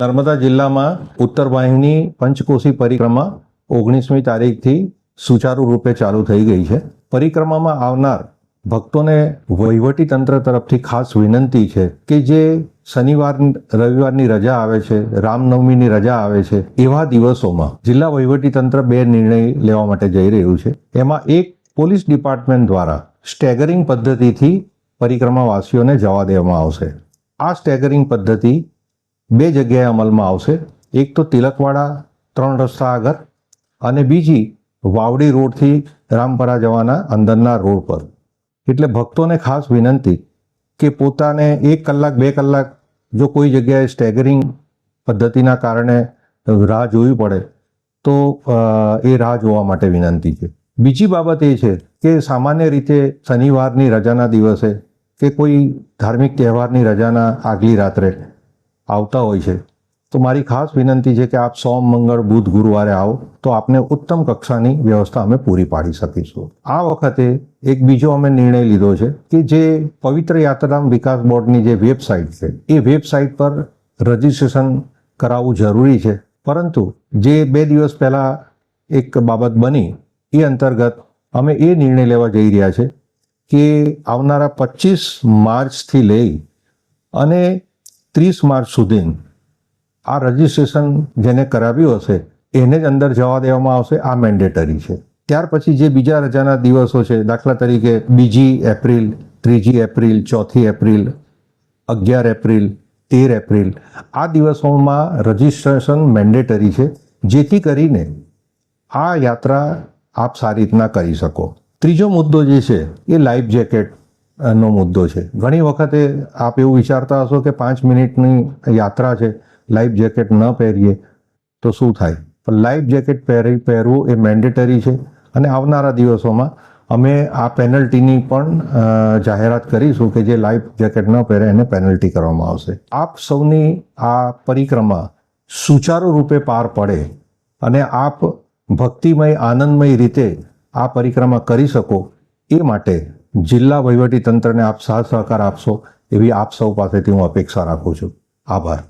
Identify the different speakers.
Speaker 1: નર્મદા જિલ્લામાં ઉત્તર વાહિની પંચકોશી પરિક્રમા 19મી તારીખથી સુચારુ રૂપે ચાલુ થઈ ગઈ છે. પરિક્રમામાં આવનાર ભક્તોને વહીવટી તંત્ર તરફથી ખાસ વિનંતી છે કે જે શનિવાર રવિવારની રજા આવે છે, રામનવમીની રજા આવે છે, એવા દિવસોમાં જિલ્લા વહીવટી તંત્ર બે નિર્ણય લેવા માટે જઈ રહ્યું છે. એમાં એક, પોલીસ ડિપાર્ટમેન્ટ દ્વારા સ્ટેગરિંગ પદ્ધતિથી પરિક્રમાવાસીઓને જવા દેવામાં આવશે. આ સ્ટેગરિંગ પદ્ધતિ બે જગ્યાએ અમલમાં આવશે. એક તો તિલકવાડા 3 રસ્તા આગળ અને બીજી વાવડી રોડથી રામપરા જવાના અંદરના રોડ પર. એટલે ભક્તોને ખાસ વિનંતી કે પોતાને 1 કલાક 2 કલાક જો કોઈ જગ્યાએ સ્ટેગરિંગ પદ્ધતિના કારણે રાહ જોવી પડે તો એ રાહ જોવા માટે વિનંતી છે. બીજી બાબત એ છે કે સામાન્ય રીતે શનિવારની રજાના દિવસે કે કોઈ ધાર્મિક તહેવારની રજાના આગલી રાત્રે આવતા હોય છે તો મારી ખાસ વિનંતી છે કે આપ સોમ, મંગળ, બુધ, ગુરુવારે આવો તો આપને ઉત્તમ કક્ષાની વ્યવસ્થા અમે પૂરી પાડી શકીશું. આ વખતે એક બીજો અમે નિર્ણય લીધો છે કે જે પવિત્ર યાત્રાધામ વિકાસ બોર્ડની જે વેબસાઇટ છે એ વેબસાઇટ પર રજિસ્ટ્રેશન કરાવવું જરૂરી છે. પરંતુ જે 2 દિવસ પહેલાં એક બાબત બની એ અંતર્ગત અમે એ નિર્ણય લેવા જઈ રહ્યા છે કે આવનારા 25 માર્ચથી લઈ અને 30 માર્ચ સુધી આ રજિસ્ટ્રેશન જેને કરાવ્યું હશે એને જ અંદર જવા દેવામાં આવશે. આ મેન્ડેટરી છે. ત્યાર પછી જે બીજા રજાના દિવસો છે, દાખલા તરીકે 2 April, 3 April, 4 April, 11 April, 13 April, આ દિવસોમાં રજિસ્ટ્રેશન મેન્ડેટરી છે, જેથી કરીને આ યાત્રા આપ સારી રીતના કરી શકો. ત્રીજો મુદ્દો જે છે એ લાઈફ જેકેટ નો મુદ્દો છે. ઘણી વખતે આપ એવું વિચારતા હશો કે 5 મિનિટની યાત્રા છે, લાઈફ જેકેટ ન પહેરીએ તો શું થાય? પણ લાઈફ જેકેટ પહેરવું એ મેન્ડેટરી છે અને આવનારા દિવસોમાં અમે આ પેનલ્ટીની પણ જાહેરાત કરીશું કે જે લાઈફ જેકેટ ન પહેરે એને પેનલ્ટી કરવામાં આવશે. આપ સૌની આ પરિક્રમા સુચારુ રૂપે પાર પડે અને આપ ભક્તિમય, આનંદમય રીતે આ પરિક્રમા કરી શકો એ માટે જિલ્લા વહીવટી તંત્રને આપ સાથ સહકાર આપશો એવી આપ સૌ પાસેથી હું અપેક્ષા રાખું છું. આભાર.